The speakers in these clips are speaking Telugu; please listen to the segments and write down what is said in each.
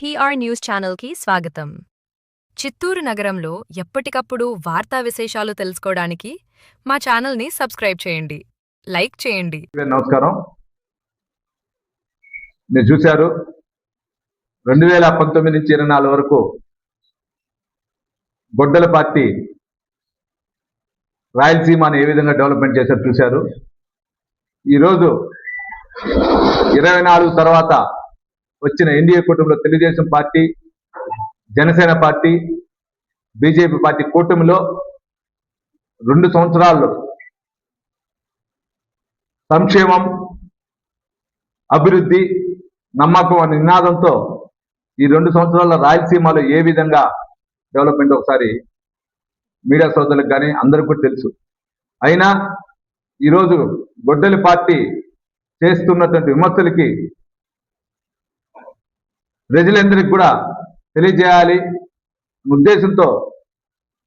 పిఆర్ న్యూస్ ఛానల్కి స్వాగతం. చిత్తూరు నగరంలో ఎప్పటికప్పుడు వార్తా విశేషాలు తెలుసుకోవడానికి మా ఛానల్ని సబ్స్క్రైబ్ చేయండి, లైక్ చేయండి. నమస్కారం. మీరు చూశారు 2019 నుంచి 24 వరకు గొడ్డల పార్టీ రాయలసీమని ఏ విధంగా డెవలప్మెంట్ చేశారు చూశారు. ఈరోజు 24 తర్వాత వచ్చిన ఎన్డీఏ కూటమిలో Telugu Desam party, Janasena party, BJP party కూటమిలో 2 సంవత్సరాల్లో సంక్షేమం, అభివృద్ధి, నమ్మకం అనే నినాదంతో ఈ 2 సంవత్సరాల రాయలసీమలో ఏ విధంగా డెవలప్మెంట్ ఒకసారి మీడియా సోదరులకు కానీ అందరికీ కూడా తెలుసు. అయినా ఈరోజు గొడ్డలి పార్టీ చేస్తున్నటువంటి విమర్శలకి ప్రజలందరికీ కూడా తెలియజేయాలి ఉద్దేశంతో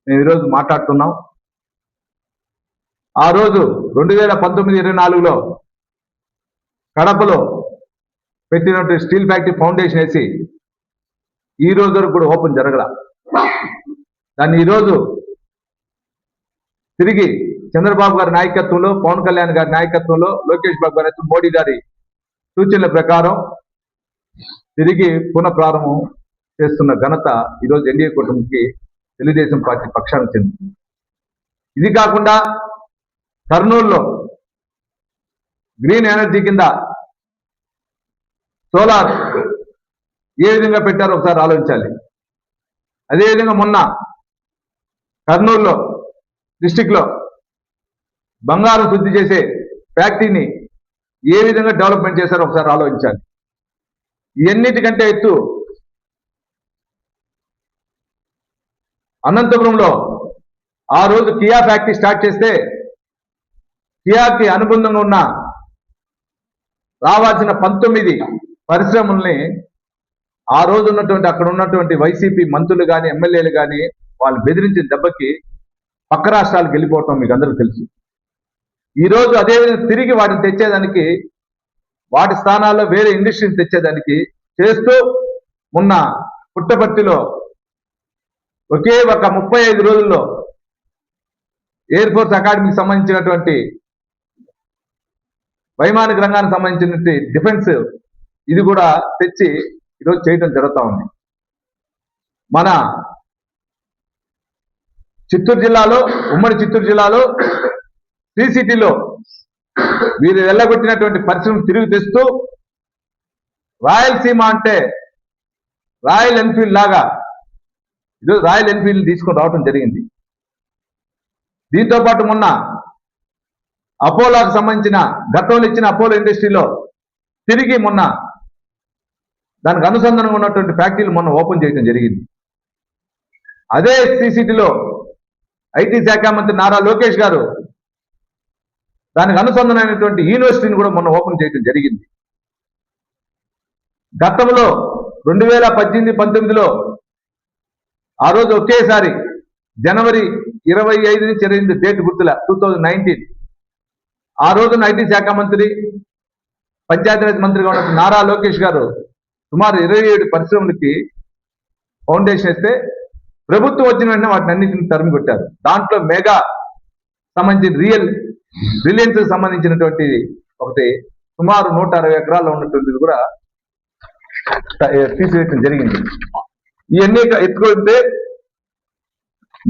మేము ఈరోజు మాట్లాడుతున్నాం. ఆ రోజు 2019-24లో కడపలో పెట్టినటువంటి స్టీల్ ఫ్యాక్టరీ ఫౌండేషన్ వేసి ఈ రోజు వరకు కూడా ఓపెన్ జరగల. దాన్ని ఈరోజు తిరిగి చంద్రబాబు గారి నాయకత్వంలో, పవన్ కళ్యాణ్ గారి నాయకత్వంలో, లోకేష్ బాబు గారి మోడీ గారి సూచనల ప్రకారం తిరిగి పునఃప్రారంభం చేస్తున్న ఘనత ఈరోజు ఎన్డీఏ కూటమికి తెలుగుదేశం పార్టీ పక్షానికి చెందింది. ఇది కాకుండా కర్నూలులో గ్రీన్ ఎనర్జీ కింద సోలార్ ఏ విధంగా పెట్టారో ఒకసారి ఆలోచించాలి. అదేవిధంగా మొన్న కర్నూలులో డిస్టిక్లో బంగారం శుద్ధి చేసే ఫ్యాక్టరీని ఏ విధంగా డెవలప్మెంట్ చేశారో ఒకసారి ఆలోచించాలి. ఇవన్నిటికంటే ఎత్తు అనంతపురంలో ఆ రోజు కియా ఫ్యాక్టరీ స్టార్ట్ చేస్తే కియాకి అనుబంధంగా ఉన్న రావాల్సిన 19 పరిశ్రమల్ని ఆ రోజు ఉన్నటువంటి అక్కడ ఉన్నటువంటి వైసీపీ మంత్రులు కానీ, ఎమ్మెల్యేలు కానీ వాళ్ళు బెదిరించిన దెబ్బకి పక్క రాష్ట్రాలకు వెళ్ళిపోవటం మీకు అందరికీ తెలుసు. ఈరోజు అదేవిధంగా తిరిగి వాటిని తెచ్చేదానికి, వాటి స్థానాల్లో వేరే ఇండస్ట్రీని తెచ్చేదానికి చేస్తూ ఉన్న పుట్టపర్తిలో ఒకే ఒక 35 రోజుల్లో ఎయిర్ ఫోర్స్ అకాడమీకి సంబంధించినటువంటి వైమానిక రంగానికి సంబంధించినటువంటి డిఫెన్స్ ఇది కూడా తెచ్చి ఈరోజు చేయడం జరుగుతూ ఉంది. మన చిత్తూరు జిల్లాలో, ఉమ్మడి చిత్తూరు జిల్లాలో శ్రీ సిటీలో వీరు వెళ్ళగొట్టినటువంటి పరిశ్రమను తిరిగి తెస్తూ రాయలసీమ అంటే రాయల్ ఎన్ఫీల్డ్ లాగా ఈరోజు రాయల్ ఎన్ఫీల్డ్ తీసుకొని రావడం జరిగింది. దీంతో పాటు మొన్న అపోలోకి సంబంధించిన గతంలో ఇచ్చిన అపోలో ఇండస్ట్రీలో తిరిగి మొన్న దానికి అనుసంధానంగా ఉన్నటువంటి ఫ్యాక్టరీలు మొన్న ఓపెన్ చేయడం జరిగింది. అదే సిసిటీలో ఐటీ శాఖ మంత్రి నారా లోకేష్ గారు దానికి అనుసంధానమైనటువంటి యూనివర్సిటీని కూడా మొన్న ఓపెన్ చేయడం జరిగింది. గతంలో 2018-19లో ఆ రోజు ఒకేసారి జనవరి 25 నుంచి 28 డేట్ గుర్తుల 2019 ఆ రోజున ఐటీ శాఖ మంత్రి, పంచాయతీరాజ్ మంత్రిగా ఉన్న నారా లోకేష్ గారు సుమారు 27 పరిశ్రమలకి ఫౌండేషన్ ఇస్తే ప్రభుత్వం వచ్చిన వెంటనే వాటిని అన్నింటిని తరిమి కొట్టారు. దాంట్లో మెగా సంబంధించిన రిలయన్స్ సంబంధించినటువంటి ఒకటి సుమారు 160 ఎకరాల్లో ఉన్నటువంటిది కూడా తీసివేయడం జరిగింది. ఇవన్నీ ఎత్తుకుంటే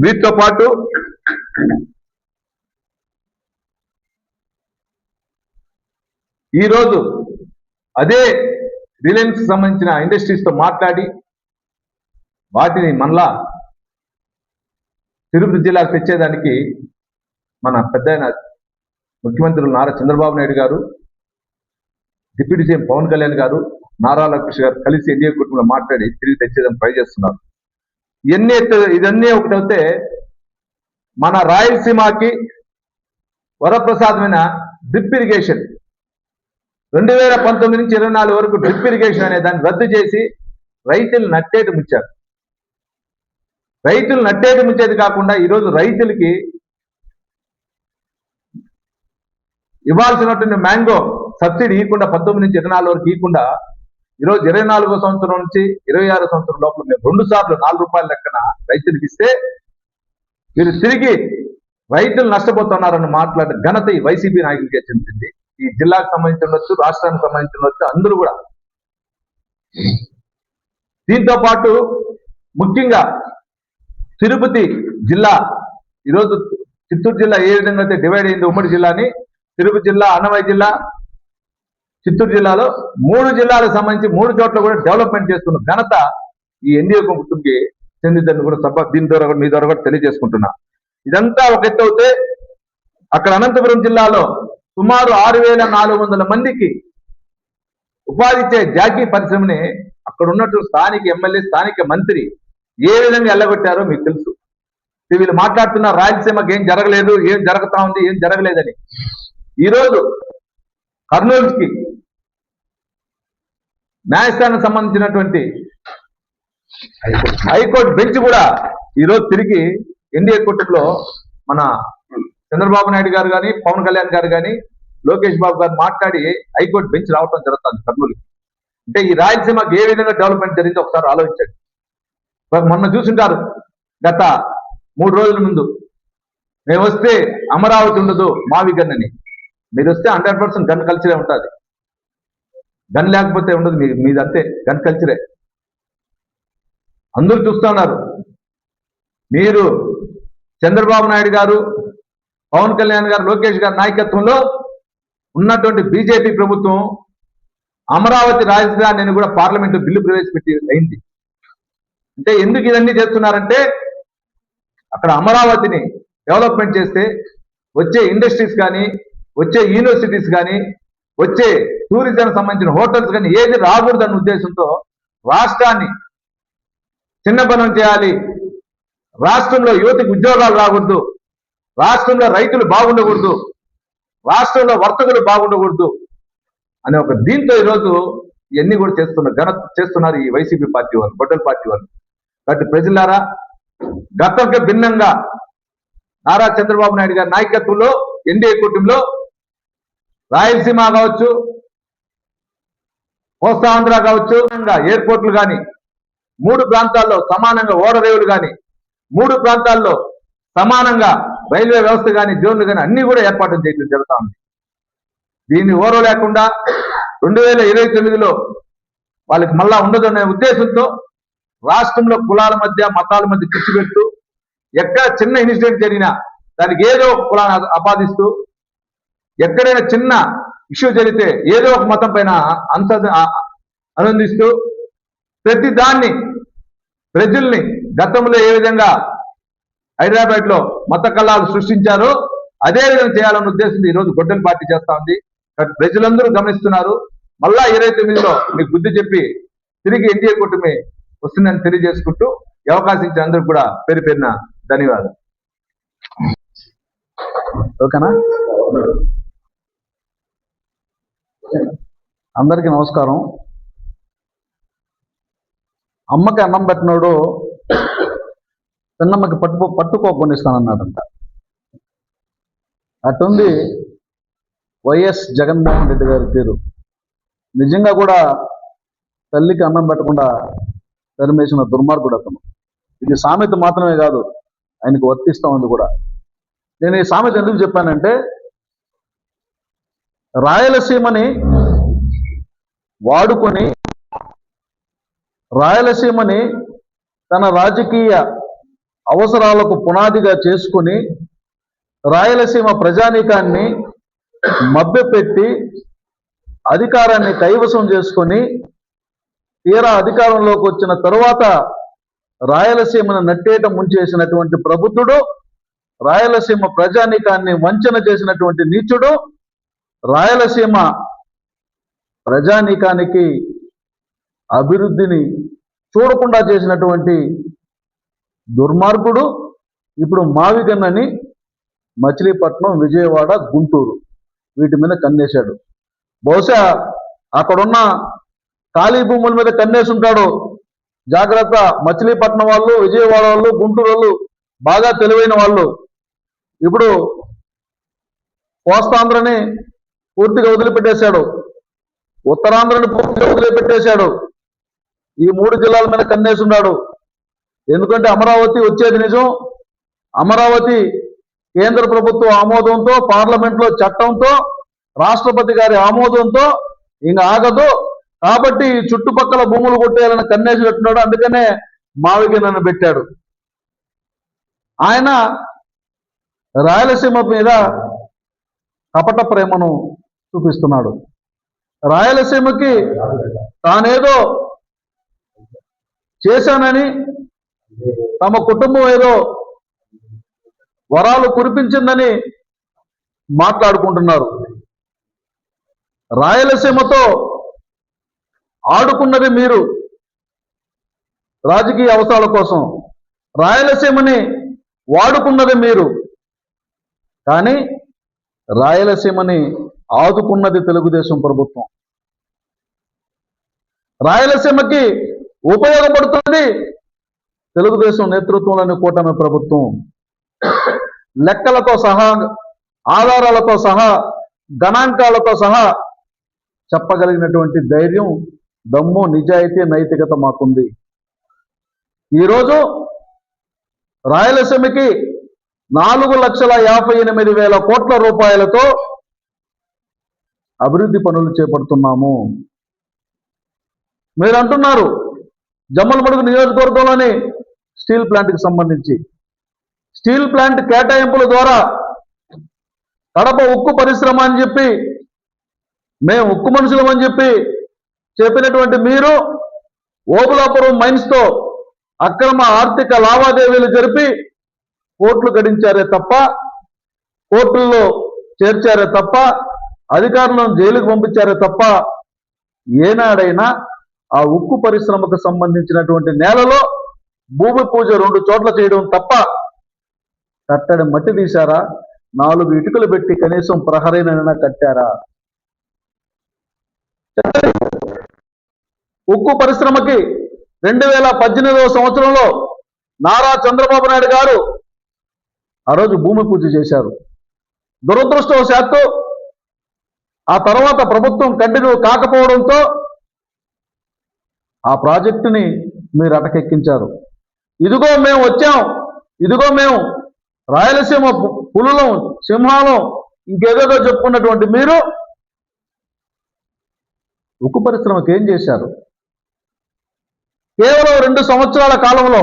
వీటితో పాటు ఈరోజు అదే రిలయన్స్ సంబంధించిన ఇండస్ట్రీస్తో మాట్లాడి వాటిని మళ్ళా తిరుపతి జిల్లాకు తెచ్చేదానికి మన పెద్దయిన ముఖ్యమంత్రులు నారా చంద్రబాబు నాయుడు గారు, డిప్యూటీ సీఎం పవన్ కళ్యాణ్ గారు, నారా లోకేష్ గారు కలిసి ఎన్డీఏ కూటమిలో మాట్లాడి తిరిగి తెచ్చేదాన్ని ట్రై చేస్తున్నారు. ఇదన్నీ ఒకటైతే మన రాయలసీమకి వరప్రసాదమైన డ్రిప్ ఇరిగేషన్ 2019 నుంచి 24 వరకు డ్రిప్ ఇరిగేషన్ అనే దాన్ని రద్దు చేసి రైతులు నట్టేటి ముంచారు. రైతులు నట్టేటి ముంచేది కాకుండా ఈరోజు రైతులకి ఇవ్వాల్సినటువంటి మ్యాంగో సబ్సిడీ ఇవ్వకుండా 19 నుంచి 24 వరకు ఇవ్వకుండా ఈరోజు 24వ సంవత్సరం నుంచి 26వ సంవత్సరం లోపల మేము 2 సార్లు ₹4 లెక్కన రైతులకు ఇస్తే మీరు తిరిగి రైతులు నష్టపోతున్నారని మాట్లాడిన ఘనత ఈ వైసీపీ నాయకులకే చెందింది. ఈ జిల్లాకు సంబంధించి ఉండొచ్చు, రాష్ట్రానికి సంబంధించి ఉండొచ్చు, అందరూ కూడా. దీంతో పాటు ముఖ్యంగా తిరుపతి జిల్లా, ఈరోజు చిత్తూరు జిల్లా ఏ విధంగా అయితే డివైడ్ అయింది ఉమ్మడి జిల్లాని, తిరుపతి జిల్లా, అన్నమయ్య జిల్లా, చిత్తూరు జిల్లాలో 3 జిల్లాలకు సంబంధించి 3 చోట్ల కూడా డెవలప్మెంట్ చేస్తున్న ఘనత ఈ ఎన్డీఏ ప్రభుత్వంకి చెందిందని కూడా దీని ద్వారా మీ ద్వారా కూడా తెలియజేసుకుంటున్నా. ఇదంతా ఒక ఎత్తు అవుతే, అక్కడ అనంతపురం జిల్లాలో సుమారు 6,400 మందికి ఉపాధి ఇచ్చే జాకీ పరిశ్రమని అక్కడ ఉన్నట్టు స్థానిక ఎమ్మెల్యే, స్థానిక మంత్రి ఏ విధంగా ఎల్లగొట్టారో మీకు తెలుసు. వీళ్ళు మాట్లాడుతున్న రాయలసీమకి ఏం జరగలేదు, ఏం జరుగుతా ఉంది, ఏం జరగలేదని. ఈరోజు కర్నూలుకి న్యాయస్థానం సంబంధించినటువంటి హైకోర్టు బెంచ్ కూడా ఈరోజు తిరిగి ఎన్డీఏ కూటమిలో మన చంద్రబాబు నాయుడు గారు కానీ, పవన్ కళ్యాణ్ గారు కానీ, లోకేష్ బాబు గారు మాట్లాడి హైకోర్టు బెంచ్ రావడం జరుగుతుంది కర్నూలుకి. అంటే ఈ రాయలసీమకి ఏ విధంగా డెవలప్మెంట్ జరిగిందో ఒకసారి ఆలోచించండి. మొన్న చూసుంటారు, గత 3 రోజుల ముందు మేము వస్తే అమరావతి ఉండదు మావి గన్ అని. మీరు వస్తే 100% గన్ కల్చరే ఉంటుంది, గన్ లేకపోతే ఉండదు. మీదంతే గన్ కల్చరే. అందరూ చూస్తున్నారు. మీరు చంద్రబాబు నాయుడు గారు, పవన్ కళ్యాణ్ గారు, లోకేష్ గారి నాయకత్వంలో ఉన్నటువంటి బీజేపీ ప్రభుత్వం అమరావతి రాజధానిని కూడా పార్లమెంటు బిల్లు ప్రవేశపెట్టి అయింది. అంటే ఎందుకు ఇవన్నీ చేస్తున్నారంటే, అక్కడ అమరావతిని డెవలప్మెంట్ చేస్తే వచ్చే ఇండస్ట్రీస్ కానీ, వచ్చే యూనివర్సిటీస్ కానీ, వచ్చే టూరిజం సంబంధించిన హోటల్స్ కానీ ఏది రాకూడదన్న ఉద్దేశంతో రాష్ట్రాన్ని చిన్నపనం చేయాలి, రాష్ట్రంలో యువతకు ఉద్యోగాలు రాకూడదు, రాష్ట్రంలో రైతులు బాగుండకూడదు, రాష్ట్రంలో వర్తకులు బాగుండకూడదు అనే ఒక దీంతో ఈరోజు ఇవన్నీ కూడా చేస్తున్నారు ఈ వైసీపీ పార్టీ వాళ్ళు, గొడ్డల పార్టీ వాళ్ళు. కాబట్టి ప్రజలారా, గతంకి భిన్నంగా నారా చంద్రబాబు నాయుడు గారి నాయకత్వంలో ఎన్డీఏ కూటమిలో రాయలసీమ కావచ్చు, కోస్తాంధ్ర కావచ్చు, ఎయిర్పోర్ట్లు కానీ 3 ప్రాంతాల్లో సమానంగా ఓడరేవులు కానీ, 3 ప్రాంతాల్లో సమానంగా రైల్వే వ్యవస్థ కానీ, జోన్లు కానీ అన్ని కూడా ఏర్పాటు చేయడం జరుగుతా ఉంది. దీన్ని ఓరవ లేకుండా 2029లో వాళ్ళకి మళ్ళా ఉండదనే ఉద్దేశంతో రాష్ట్రంలో కులాల మధ్య, మతాల మధ్య చిచ్చు పెడుతూ, ఎక్కడ చిన్న ఇన్సిడెంట్ జరిగినా దానికి ఏదో ఒక కులాన్ని ఆపాదిస్తూ, ఎక్కడైనా చిన్న ఇష్యూ జరిగితే ఏదో ఒక మతం పైన ఆనందిస్తూ, ప్రతి దాన్ని ప్రజల్ని గతంలో ఏ విధంగా హైదరాబాద్ లో మత కళాలు సృష్టించారో అదే విధంగా చేయాలన్న ఉద్దేశంతో ఈరోజు గొడ్డల పార్టీ చేస్తా ఉంది. ప్రజలందరూ గమనిస్తున్నారు. మళ్ళా 29లో మీకు బుద్ధి చెప్పి తిరిగి ఎన్డీఏ కూటమి వస్తుందని తెలియజేసుకుంటూ ఈ అవకాశం ఇచ్చిన అందరికి కూడా పేరు పేరున ధన్యవాదాలు. ఓకేనా? అందరికీ నమస్కారం. అమ్మకి అన్నం పెట్టినోడు చిన్నమ్మకి పట్టుకోకుండా ఇస్తానన్నాడంట. అటుంది వైఎస్ జగన్మోహన్ రెడ్డి గారి తీరు. నిజంగా కూడా తల్లికి అన్నం పెట్టకుండా తరిమేసిన దుర్మార్గుడు అతను. ఇది సామెత మాత్రమే కాదు, ఆయనకు వర్తిస్తూ ఉంది కూడా. నేను ఈ సామెత ఎందుకు చెప్పానంటే, రాయలసీమని వాడుకొని, రాయలసీమని తన రాజకీయ అవసరాలకు పునాదిగా చేసుకుని, రాయలసీమ ప్రజానీకాన్ని మభ్యపెట్టి అధికారాన్ని కైవసం చేసుకొని, తీరా అధికారంలోకి వచ్చిన తరువాత రాయలసీమను నట్టేట ముంచేసినటువంటి ప్రబుద్ధుడు, రాయలసీమ ప్రజానీకాన్ని వంచన చేసినటువంటి నీచుడు, రాయలసీమ ప్రజానీకానికి అభివృద్ధిని చూడకుండా చేసినటువంటి దుర్మార్గుడు ఇప్పుడు మావిగన్నని మచిలీపట్నం, విజయవాడ, గుంటూరు వీటి మీద కన్నేశాడు. బహుశా అక్కడున్న ఖాళీ భూముల మీద కన్నేసి ఉంటాడు. జాగ్రత్త, మచిలీపట్నం వాళ్ళు, విజయవాడ వాళ్ళు, గుంటూరు వాళ్ళు బాగా తెలివైన వాళ్ళు. ఇప్పుడు కోస్తాంధ్రని పూర్తిగా వదిలిపెట్టేశాడు. ఉత్తరాంధ్రని పూర్తిగా వదిలిపెట్టేశాడు. ఈ 3 జిల్లాల మీద కన్నేసున్నాడు. ఎందుకంటే అమరావతి వచ్చేది నిజం. అమరావతి కేంద్ర ప్రభుత్వ ఆమోదంతో, పార్లమెంట్లో చట్టంతో, రాష్ట్రపతి గారి ఆమోదంతో ఇంక ఆగదు. కాబట్టి ఈ చుట్టుపక్కల భూములు కొట్టేయాలని కన్నేసి పెట్టున్నాడు. అందుకనే మావికి నన్ను పెట్టాడు. ఆయన రాయలసీమ మీద కపట ప్రేమను చూపిస్తున్నాడు. రాయలసీమకి తానేదో చేశానని, తమ కుటుంబం ఏదో వరాలు కురిపించిందని మాట్లాడుకుంటున్నారు. రాయలసీమతో ఆడుకున్నది మీరు రాజకీయ అవసరాల కోసం, రాయలసీమని వాడుకున్నది మీరు. కానీ రాయలసీమని ఆదుకున్నది తెలుగుదేశం ప్రభుత్వం. రాయలసీమకి ఉపయోగపడుతుంది తెలుగుదేశం నేతృత్వంలోని కూటమి ప్రభుత్వం. లెక్కలతో సహా, ఆధారాలతో సహా, గణాంకాలతో సహా చెప్పగలిగినటువంటి ధైర్యం, దమ్ము, నిజాయితీ, నైతికత మాకుంది. ఈరోజు రాయలసీమకి 4,58,000 కోట్ల రూపాయలతో అభివృద్ధి పనులు చేపడుతున్నాము. మీరు అంటున్నారు జమ్మలమడుగు నియోజకవర్గంలోని స్టీల్ ప్లాంట్కి సంబంధించి స్టీల్ ప్లాంట్ కేటాయింపుల ద్వారా కడప ఉక్కు పరిశ్రమ అని చెప్పి, మేము ఉక్కు మనుషులం అని చెప్పి చెప్పినటువంటి మీరు ఓబులాపురం మైన్స్తో అక్రమ ఆర్థిక లావాదేవీలు జరిపి కోట్లు గడించారే తప్ప, కోర్టుల్లో చేర్చారే తప్ప, అధికారులను జైలుకు పంపించారే తప్ప, ఏనాడైనా ఆ ఉక్కు పరిశ్రమకు సంబంధించినటువంటి నేలలో భూమి పూజ 2 చోట్ల చేయడం తప్ప కట్టడి మట్టి తీశారా? 4 ఇటుకలు పెట్టి కనీసం ప్రహరీనైనా కట్టారా? ఉక్కు పరిశ్రమకి 2018వ సంవత్సరంలో నారా చంద్రబాబు నాయుడు గారు ఆ రోజు భూమి పూజ చేశారు. దురదృష్టవశాత్తు ఆ తర్వాత ప్రభుత్వం కంటిన్యూ కాకపోవడంతో ఆ ప్రాజెక్టుని మీరు అటకెక్కించారు. ఇదిగో మేము వచ్చాం, ఇదిగో మేము రాయలసీమ పులులం, సింహాలం, ఇంకేదేదో చెప్పుకున్నటువంటి మీరు ఉక్కు పరిశ్రమకి ఏం చేశారు? కేవలం 2 సంవత్సరాల కాలంలో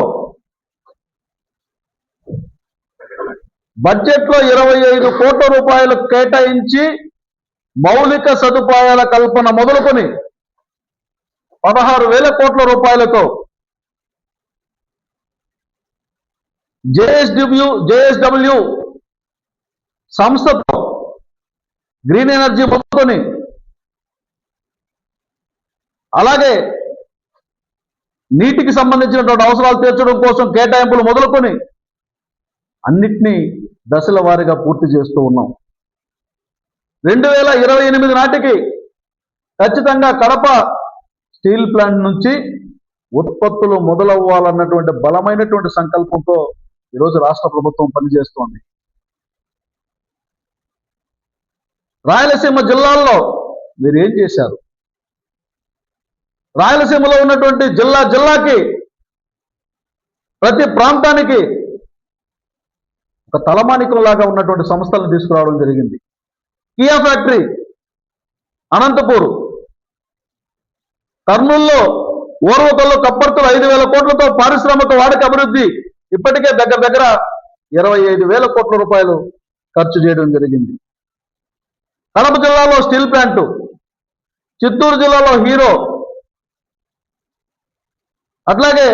బడ్జెట్లో 25 కోట్ల రూపాయలు కేటాయించి మౌలిక సదుపాయాల కల్పన మొదలుకొని 16,000 కోట్ల రూపాయలతో జేఎస్డబ్ల్యూ సంస్థతో గ్రీన్ ఎనర్జీ మొదలుకొని, అలాగే నీటికి సంబంధించినటువంటి అవసరాలు తీర్చడం కోసం కేటాయింపులు మొదలుకొని అన్నిటినీ దశల వారీగా పూర్తి చేస్తూ ఉన్నాం. 2028 నాటికి ఖచ్చితంగా కడప స్టీల్ ప్లాంట్ నుంచి ఉత్పత్తులు మొదలవ్వాలన్నటువంటి బలమైనటువంటి సంకల్పంతో ఈరోజు రాష్ట్ర ప్రభుత్వం పనిచేస్తోంది. రాయలసీమ జిల్లాల్లో మీరు ఏం చేశారు? రాయలసీమలో ఉన్నటువంటి జిల్లాకి ప్రతి ప్రాంతానికి ఒక తలమానికంలాగా ఉన్నటువంటి సంస్థలను తీసుకురావడం జరిగింది. కియా ఫ్యాక్టరీ అనంతపూర్, కర్నూలులో ఓర్వకల్లో కప్పర్తులు 5,000 కోట్లతో పారిశ్రామిక వాడక అభివృద్ధి ఇప్పటికే దగ్గర 25,000 కోట్ల రూపాయలు ఖర్చు చేయడం జరిగింది. కడప జిల్లాలో స్టీల్ ప్లాంటు, చిత్తూరు జిల్లాలో హీరో, అట్లాగే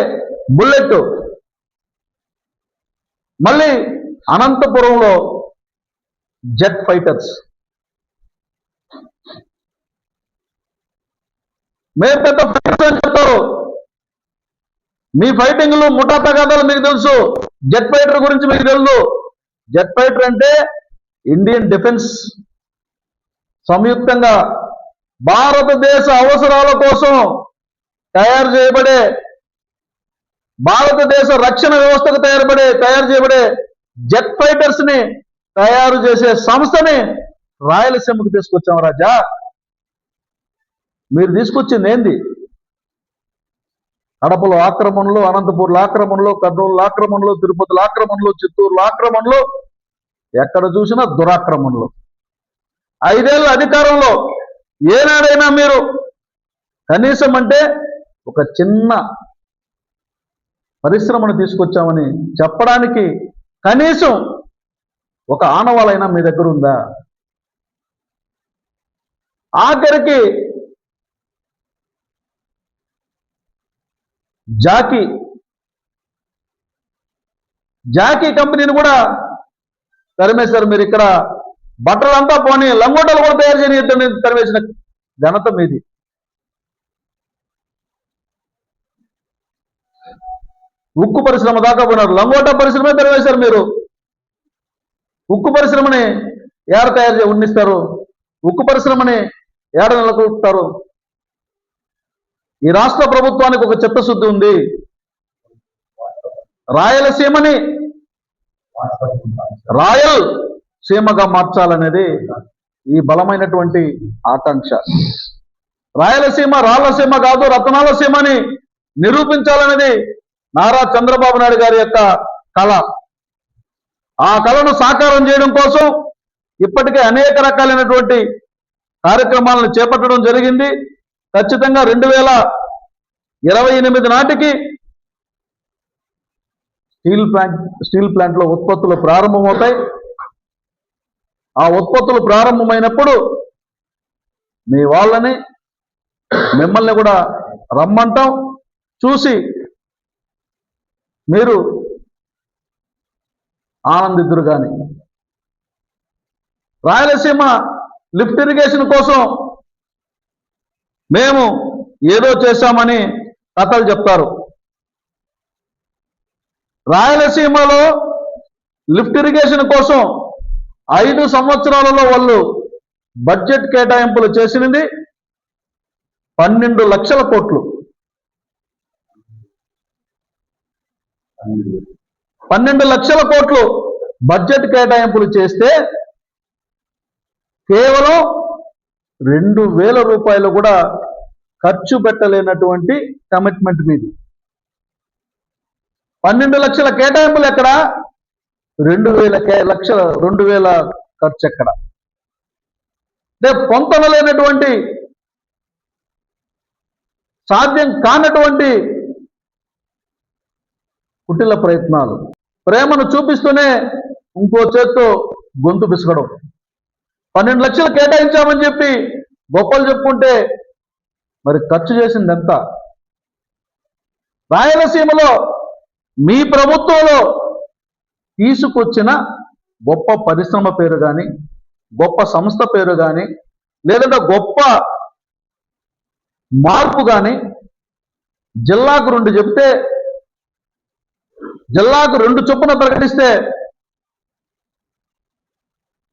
బుల్లెట్, మళ్ళీ అనంతపురంలో జెట్ ఫైటర్స్. మీరు పెద్ద ఫైటర్స్ అని చెప్తారు, మీ ఫైటింగ్లు ముఠా తగాదాలు మీకు తెలుసు, జెట్ ఫైటర్ గురించి మీకు తెలుసు. జెట్ ఫైటర్ అంటే ఇండియన్ డిఫెన్స్ సంయుక్తంగా భారతదేశ అవసరాల కోసం తయారు చేయబడే, భారతదేశ రక్షణ వ్యవస్థకు తయారు చేయబడే జెట్ ఫైటర్స్ ని తయారు చేసే సంస్థని రాయలసీమకు తీసుకొచ్చాం రాజా. మీరు తీసుకొచ్చింది ఏంది? కడపలో ఆక్రమణలు, అనంతపూర్లో ఆక్రమణలు, కర్నూలు ఆక్రమణలు, తిరుపతిలో ఆక్రమణలు, చిత్తూరులో ఆక్రమణలు, ఎక్కడ చూసినా దురాక్రమణలు. 5 ఏళ్ళ అధికారంలో ఏనాడైనా మీరు కనీసం అంటే ఒక చిన్న పరిశ్రమను తీసుకొచ్చామని చెప్పడానికి కనీసం ఒక ఆనవాలైనా మీ దగ్గర ఉందా? ఆఖరికి జాకీ కంపెనీని కూడా తరిమేశారు. మీరు ఇక్కడ బట్టలంతా పోనీ లంగోటలు కూడా తయారు చేయని తరిమేసిన ఘనత మీది. ఉక్కు పరిశ్రమ దాకా పోయినారు, లంగోటా పరిశ్రమే తరివేశారు మీరు. ఉక్కు పరిశ్రమని ఏడ తయారు ఉండిస్తారు? ఉక్కు పరిశ్రమని ఏడ నెలకొల్పుతారు? ఈ రాష్ట్ర ప్రభుత్వానికి ఒక చిత్తశుద్ధి ఉంది. రాయలసీమని రాయల్ సీమగా మార్చాలనేది ఈ బలమైనటువంటి ఆకాంక్ష. రాయలసీమ రాళ్లసీమ కాదు, రత్నాల సీమని నిరూపించాలనేది నారా చంద్రబాబు నాయుడు గారి యొక్క కళ. ఆ కళను సాకారం చేయడం కోసం ఇప్పటికే అనేక రకాలైనటువంటి కార్యక్రమాలను చేపట్టడం జరిగింది. ఖచ్చితంగా 2028 నాటికి స్టీల్ ప్లాంట్లో ఉత్పత్తులు ప్రారంభమవుతాయి. ఆ ఉత్పత్తులు ప్రారంభమైనప్పుడు మీ వాళ్ళని మిమ్మల్ని కూడా రమ్మంటాం. చూసి మీరు ఆనందిద్దురు. కానీ రాయలసీమ లిఫ్ట్ ఇరిగేషన్ కోసం మేము ఏదో చేశామని కథలు చెప్తారు. రాయలసీమలో లిఫ్ట్ ఇరిగేషన్ కోసం 5 సంవత్సరాలలో వాళ్ళు బడ్జెట్ కేటాయింపులు చేసినది 12 లక్షల కోట్లు. 12 లక్షల కోట్లు బడ్జెట్ కేటాయింపులు చేస్తే కేవలం 2,000 రూపాయలు కూడా ఖర్చు పెట్టలేనటువంటి కమిట్మెంట్ మీది. 12 లక్షల కేటాయింపులు ఎక్కడ? 2,000 ఖర్చు ఎక్కడ? అంటే పొంతనలేనటువంటి, సాధ్యం కానటువంటి కుటిల ప్రయత్నాలు. ప్రేమను చూపిస్తూనే ఇంకో చేత్తో గొంతు పిసగడం. 12 లక్షలు కేటాయించామని చెప్పి గొప్పలు చెప్పుకుంటే మరి ఖర్చు చేసింది ఎంత? రాయలసీమలో మీ ప్రభుత్వంలో తీసుకొచ్చిన గొప్ప పరిశ్రమ పేరు కానీ, గొప్ప సంస్థ పేరు కానీ, లేదంటే గొప్ప మార్పు కానీ జిల్లాకు 2 చెప్తే, జిల్లాకు 2 చొప్పున ప్రకటిస్తే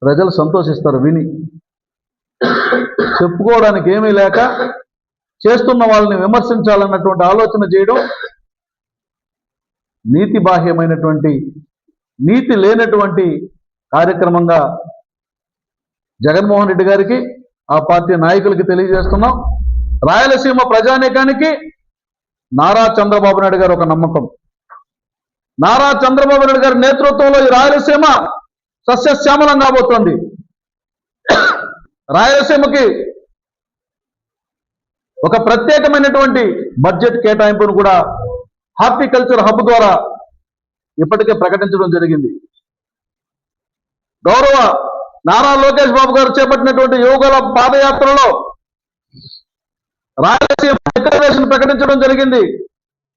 ప్రజలు సంతోషిస్తారు విని. చెప్పుకోవడానికి ఏమీ లేక చేస్తున్న వాళ్ళని విమర్శించాలన్నటువంటి ఆలోచన చేయడం నీతి బాహ్యమైనటువంటి, నీతి లేనటువంటి కార్యక్రమంగా జగన్మోహన్ రెడ్డి గారికి, ఆ పార్టీ నాయకులకి తెలియజేస్తున్నాం. రాయలసీమ ప్రజానీకానికి నారా చంద్రబాబు నాయుడు గారు ఒక నమ్మకం. నారా చంద్రబాబు నాయుడు గారి నేతృత్వంలో ఈ రాయలసీమ సస్యశ్యామలం కాబోతోంది. రాయలసీమకి ఒక ప్రత్యేకమైనటువంటి బడ్జెట్ కేటాయింపును కూడా హార్టికల్చర్ హబ్ ద్వారా ఇప్పటికే ప్రకటించడం జరిగింది. గౌరవ నారా లోకేష్ బాబు గారు చేపట్టినటువంటి యువకుల పాదయాత్రలో రాయలసీమ డిక్లరేషన్ ప్రకటించడం జరిగింది.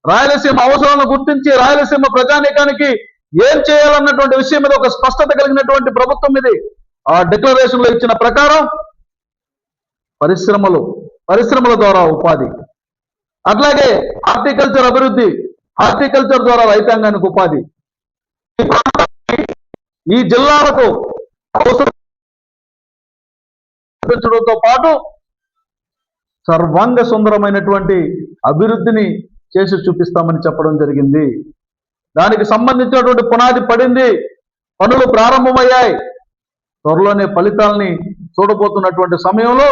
రాయలసీమ అవసరాలను గుర్తించి రాయలసీమ ప్రజానీకానికి ఏం చేయాలన్నటువంటి విషయం మీద ఒక స్పష్టత కలిగినటువంటి ప్రభుత్వం ఇది. ఆ డిక్లరేషన్ లో ఇచ్చిన ప్రకారం పరిశ్రమల ద్వారా ఉపాధి, అట్లాగే హార్టికల్చర్ అభివృద్ధి, హార్టికల్చర్ ద్వారా రైతాంగానికి ఉపాధి, ఈ జిల్లాలకు అవసరంతో పాటు సర్వాంగ సుందరమైనటువంటి అభివృద్ధిని చేసి చూపిస్తామని చెప్పడం జరిగింది. దానికి సంబంధించినటువంటి పునాది పడింది, పనులు ప్రారంభమయ్యాయి. త్వరలోనే ఫలితాలని చూడబోతున్నటువంటి సమయంలో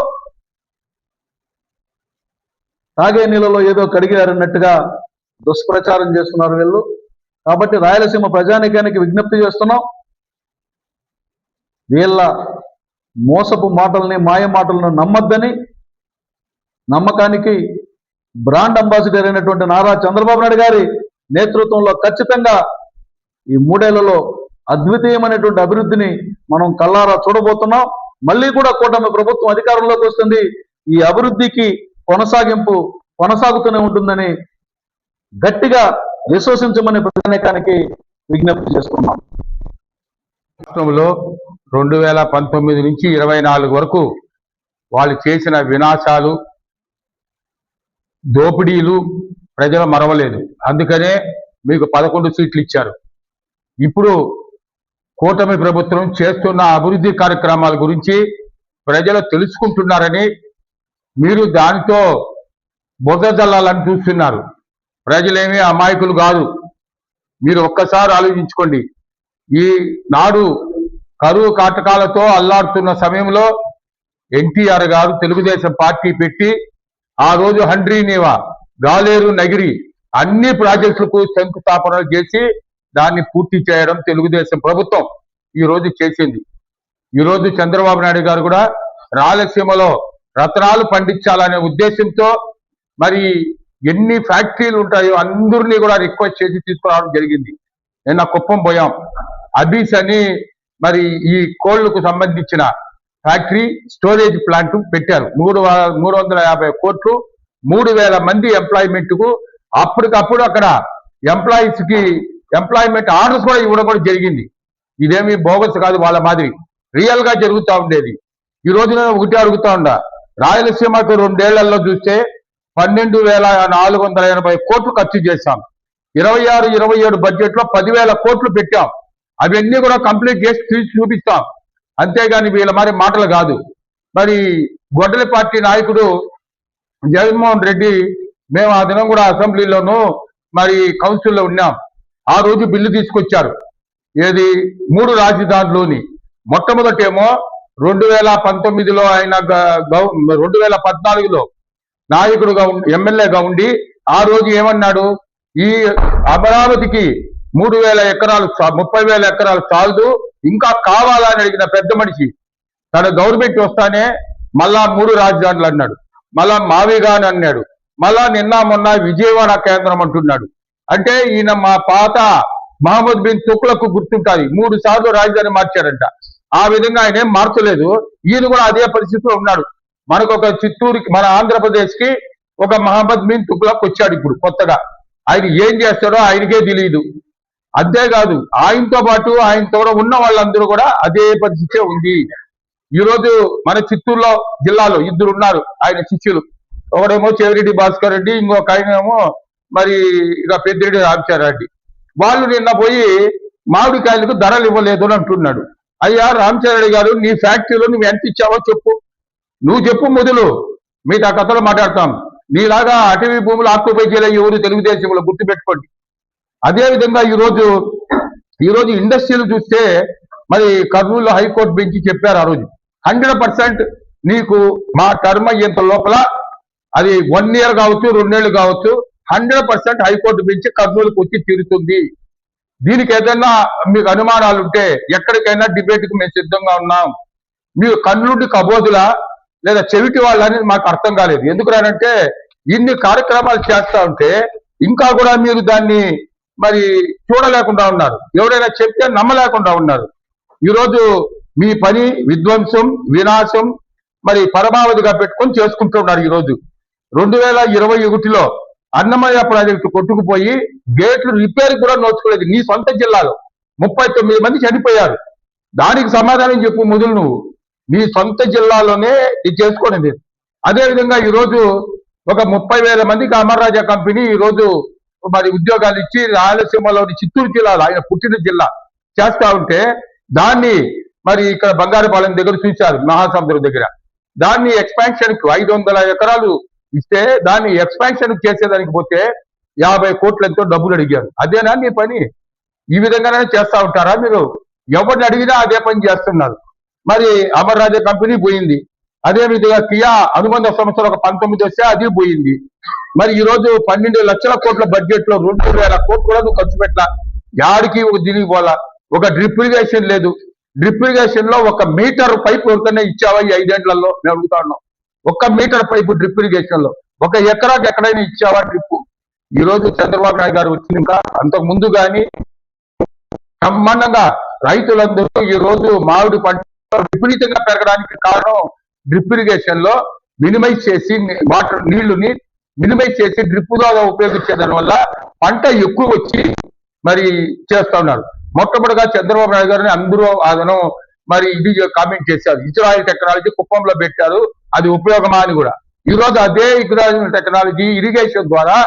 తాగే నీళ్ళలో ఏదో కడిగారన్నట్టుగా దుష్ప్రచారం చేస్తున్నారు వీళ్ళు. కాబట్టి రాయలసీమ ప్రజానీకానికి విజ్ఞప్తి చేస్తున్నాం, వీళ్ళ మోసపు మాటల్ని, మాయ మాటలను నమ్మద్దని, నమ్మకానికి బ్రాండ్ అంబాసిడర్ అయినటువంటి నారా చంద్రబాబు నాయుడు గారి నేతృత్వంలో ఖచ్చితంగా ఈ 3 ఏళ్లలో అద్వితీయమైనటువంటి అభివృద్ధిని మనం కల్లారా చూడబోతున్నాం. మళ్ళీ కూడా కూటమి ప్రభుత్వం అధికారంలోకి వస్తుంది. ఈ అభివృద్ధికి కొనసాగుతూనే ఉంటుందని గట్టిగా విశ్వసించమని ప్రజానీకానికి విజ్ఞప్తి చేస్తున్నాం. రాష్ట్రంలో 2019 నుంచి 24 వరకు వాళ్ళు చేసిన వినాశాలు, దోపిడీలు ప్రజలు మరవలేదు. అందుకనే మీకు 11 సీట్లు ఇచ్చారు. ఇప్పుడు కూటమి ప్రభుత్వం చేస్తున్న అభివృద్ధి కార్యక్రమాల గురించి ప్రజలు తెలుసుకుంటున్నారని మీరు దానితో బురదజల్లాలని చూస్తున్నారు. ప్రజలేమీ అమాయకులు కాదు. మీరు ఒక్కసారి ఆలోచించుకోండి. ఈ నాడు కరువు కాటకాలతో అల్లాడుతున్న సమయంలో ఎన్టీఆర్ గారు తెలుగుదేశం పార్టీ పెట్టి ఆ రోజు హండ్రీనేవా, గాలేరు నగిరి అన్ని ప్రాజెక్టులకు శంకుస్థాపనలు చేసి దాన్ని పూర్తి చేయడం తెలుగుదేశం ప్రభుత్వం ఈ రోజు చేసింది. ఈ రోజు చంద్రబాబు నాయుడు గారు కూడా రాయలసీమలో రత్నాలు పండించాలనే ఉద్దేశంతో మరి ఎన్ని ఫ్యాక్టరీలు ఉంటాయో అందరినీ కూడా రిక్వెస్ట్ చేసి తీసుకురావడం జరిగింది. నిన్న కుప్పం పోయాం. అబీస్ అని మరి ఈ కోళ్లకు సంబంధించిన ఫ్యాక్టరీ, స్టోరేజ్ ప్లాంట్ పెట్టారు. 350 కోట్లు, 3000 మంది ఎంప్లాయ్మెంట్ కు అప్పటికప్పుడు అక్కడ ఎంప్లాయీస్ కి ఎంప్లాయ్మెంట్ ఆర్డర్స్ కూడా ఇవ్వడం కూడా జరిగింది. ఇదేమి బోగస్ కాదు, వాళ్ళ మాదిరి రియల్ గా జరుగుతూ ఉండేది. ఈ రోజు నేను ఒకటి అడుగుతా ఉండా, రాయలసీమకు 2 ఏళ్లలో చూస్తే 12,480 కోట్లు ఖర్చు చేశాం. 26-27 బడ్జెట్ లో 10,000 కోట్లు పెట్టాం. అవన్నీ కూడా కంప్లీట్ చేసి చూపిస్తాం. అంతేగాని వీళ్ళ మరి మాటలు కాదు. మరి గొడ్డలి పార్టీ నాయకుడు జగన్మోహన్ రెడ్డి, మేము ఆ దినం కూడా అసెంబ్లీలోనూ మరి కౌన్సిల్లో ఉన్నాం. ఆ రోజు బిల్లు తీసుకొచ్చారు. ఏది 3 రాజధానులని. మొట్టమొదటేమో 2019లో ఆయన 2014లో నాయకుడుగా ఎమ్మెల్యేగా ఉండి ఆ రోజు ఏమన్నాడు, ఈ అమరావతికి 3,000 ఎకరాలు 30,000 ఎకరాలు చాలదు, ఇంకా కావాలని అడిగిన పెద్ద మనిషి తన గవర్నమెంట్ వస్తానే మళ్ళా 3 రాజధానులు అన్నాడు. మళ్ళా మావిగాని అన్నాడు. మళ్ళా నిన్న మొన్న విజయవాడ కేంద్రం అంటున్నాడు. అంటే ఈయన మా పాత మహమ్మద్ బిన్ తుగ్లక్ గుర్తుంటాది, 3 సార్లు రాజధాని మార్చాడంట. ఆ విధంగా ఆయన ఏం మార్చలేదు. ఈయన కూడా అదే పరిస్థితిలో ఉన్నాడు. మనకు ఒక చిత్తూరుకి, మన ఆంధ్రప్రదేశ్ కి ఒక మహమ్మద్ బిన్ తుగ్లక్ వచ్చాడు ఇప్పుడు కొత్తగా. ఆయన ఏం చేస్తాడో ఆయనకే తెలియదు. అంతేకాదు ఆయనతో పాటు ఆయనతో ఉన్న వాళ్ళందరూ కూడా అదే పరిస్థితే ఉంది. ఈ రోజు మన చిత్తూరులో జిల్లాలో 2 ఉన్నారు ఆయన శిష్యులు. ఒకడేమో చెవిరెడ్డి భాస్కర్ రెడ్డి, ఇంకొక ఆయనేమో మరి ఇక పెద్దిరెడ్డి రామచారెడ్డి. వాళ్ళు నిన్న పోయి మామిడికాయలకు ధరలు ఇవ్వలేదు అని అంటున్నాడు. అయ్యా రామచారెడ్డి గారు, నీ ఫ్యాక్టరీలో నువ్వు ఎంత ఇచ్చావో చెప్పు, నువ్వు చెప్పు మొదలు, మిగతా కథలో మాట్లాడతాం. నీలాగా అటవీ భూములు ఆక్యుపై చేయలే ఎవరు తెలుగుదేశంలో, గుర్తుపెట్టుకోండి. అదేవిధంగా ఈరోజు ఇండస్ట్రీలు చూస్తే మరి కర్నూలులో హైకోర్టు బెంచ్ చెప్పారు ఆ రోజు 100% నీకు మా టర్మ్ అయ్యేంత లోపల, అది 1 year కావచ్చు 2 ఏళ్ళు కావచ్చు, 100% హైకోర్టు బెంచ్ కర్నూలుకు వచ్చి తీరుతుంది. దీనికి ఏదైనా మీకు అనుమానాలు ఉంటే ఎక్కడికైనా డిబేట్కి మేము సిద్ధంగా ఉన్నాం. మీరు కన్నుడి కబోదులా లేదా చెవిటి వాళ్ళని మాకు అర్థం కాలేదు. ఎందుకురానంటే ఇన్ని కార్యక్రమాలు చేస్తా ఉంటే ఇంకా కూడా మీరు దాన్ని మరి చూడలేకుండా ఉన్నారు. ఎవరైనా చెప్తే నమ్మలేకుండా ఉన్నారు. ఈరోజు మీ పని విధ్వంసం, వినాశం మరి పరమావధిగా పెట్టుకొని చేసుకుంటున్నారు. ఈరోజు 2021లో అన్నమయ్య ప్రాజెక్టు కొట్టుకుపోయి గేట్లు రిపేర్ కూడా నోచుకోలేదు. నీ సొంత జిల్లాలో 39 మంది చనిపోయారు. దానికి సమాధానం చెప్పు మొదలు నువ్వు. నీ సొంత జిల్లాలోనే ఇది చేసుకోండి. అదేవిధంగా ఈరోజు ఒక 30,000 మందికి అమర్ రాజా కంపెనీ ఈరోజు మరి ఉద్యోగాలు ఇచ్చి రాయలసీమలోని చిత్తూరు జిల్లాలో, ఆయన పుట్టిన జిల్లా, చేస్తా ఉంటే దాన్ని మరి ఇక్కడ బంగారుపాలెం దగ్గర చూశారు, మహాసముద్రం దగ్గర. దాన్ని ఎక్స్పాన్షన్ కు 500 ఎకరాలు ఇస్తే దాన్ని ఎక్స్పాన్షన్ చేసేదానికి పోతే 50 కోట్లతో డబ్బులు అడిగారు. అదేనా నీ పని? ఈ విధంగానే చేస్తా ఉంటారా మీరు? ఎవరిని అడిగినా అదే పని చేస్తున్నారు. మరి అమర్ రాజా కంపెనీ పోయింది. అదే విధంగా కియా అనుబంధ సంస్థలు ఒక 19 వస్తే అది పోయింది. మరి ఈ రోజు 12 లక్షల కోట్ల బడ్జెట్ లో 2,000 కోట్లు కూడా నువ్వు ఖర్చు పెట్టలా. యాడికి ఒక దీనికి పోలా. ఒక డ్రిప్ ఇరిగేషన్ లేదు. డ్రిప్ ఇరిగేషన్ లో 1 మీటర్ పైప్ ఎవరికైనా ఇచ్చావా ఈ 5 ఏళ్లలో? మేము అడుగుతా ఉన్నాం. 1 మీటర్ పైపు డ్రిప్ ఇరిగేషన్ లో 1 ఎకరాకి ఎక్కడైనా ఇచ్చావా డ్రిప్? ఈ రోజు చంద్రబాబు నాయుడు గారు వచ్చినాక అంతకు ముందు కానీ బ్రహ్మాండంగా రైతులందరూ ఈ రోజు మామిడి పంట విపరీతంగా పెరగడానికి కారణం డ్రిప్ ఇరిగేషన్ లో మినిమైజ్ చేసి వాటర్ నీళ్లుని మినిమైజ్ చేసి డ్రిప్ ద్వారా ఉపయోగించే దాని వల్ల పంట ఎక్కువ వచ్చి మరి చేస్తా ఉన్నారు. మొట్టమొదటిగా చంద్రబాబు నాయుడు గారిని అందరూ అదను మరి ఇది కామెంట్ చేశారు. ఇజ్రాయిల్ టెక్నాలజీ కుప్పంలో పెట్టారు, అది ఉపయోగమా అని కూడా. ఈ రోజు అదే ఇజ్రాయిల్ టెక్నాలజీ ఇరిగేషన్ ద్వారా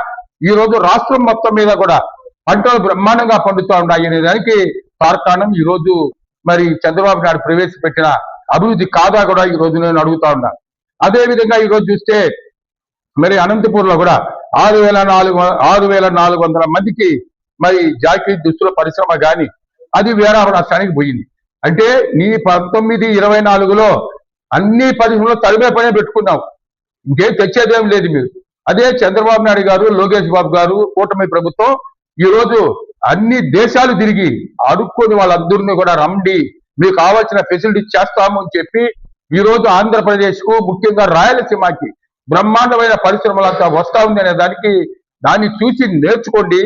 ఈ రోజు రాష్ట్రం మొత్తం మీద కూడా పంటలు బ్రహ్మాండంగా పండుతూ ఉన్నాయి అనే దానికి కారణం ఈ రోజు మరి చంద్రబాబు నాయుడు ప్రవేశపెట్టిన అభివృద్ధి కాదా కూడా ఈ రోజు నేను అడుగుతా ఉన్నా. అదే విధంగా ఈ రోజు చూస్తే మరి అనంతపూర్ లో కూడా 6,400 మందికి మరి జాకీ దుస్తుల పరిశ్రమ కానీ అది వేరే రాష్ట్రానికి పోయింది. అంటే నీ 1924లో అన్ని పరిశ్రమలు తరిమే పనే పెట్టుకున్నావు, ఇంకేం తెచ్చేదేం లేదు మీరు. అదే చంద్రబాబు నాయుడు గారు, లోకేష్ బాబు గారు, కూటమి ప్రభుత్వం ఈ రోజు అన్ని దేశాలు తిరిగి అడుక్కొని వాళ్ళందరినీ కూడా రండి, మీకు కావాల్సిన ఫెసిలిటీ చేస్తాము అని చెప్పి ఈ రోజు ఆంధ్రప్రదేశ్ కు ముఖ్యంగా రాయలసీమకి బ్రహ్మాండమైన పరిశ్రమలంతా వస్తా ఉంది అనే దాన్ని చూసి నేర్చుకోండి,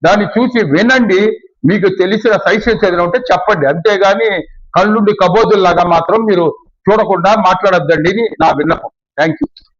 దాన్ని చూసి వినండి. మీకు తెలిసిన సైన్స్ ఏదైనా ఉంటే చెప్పండి, అంతేగాని కళ్ళుండి కబోదుల్లాగా మాత్రం మీరు చూడకుండా మాట్లాడొద్దండి నా విన్నపం. Thank you.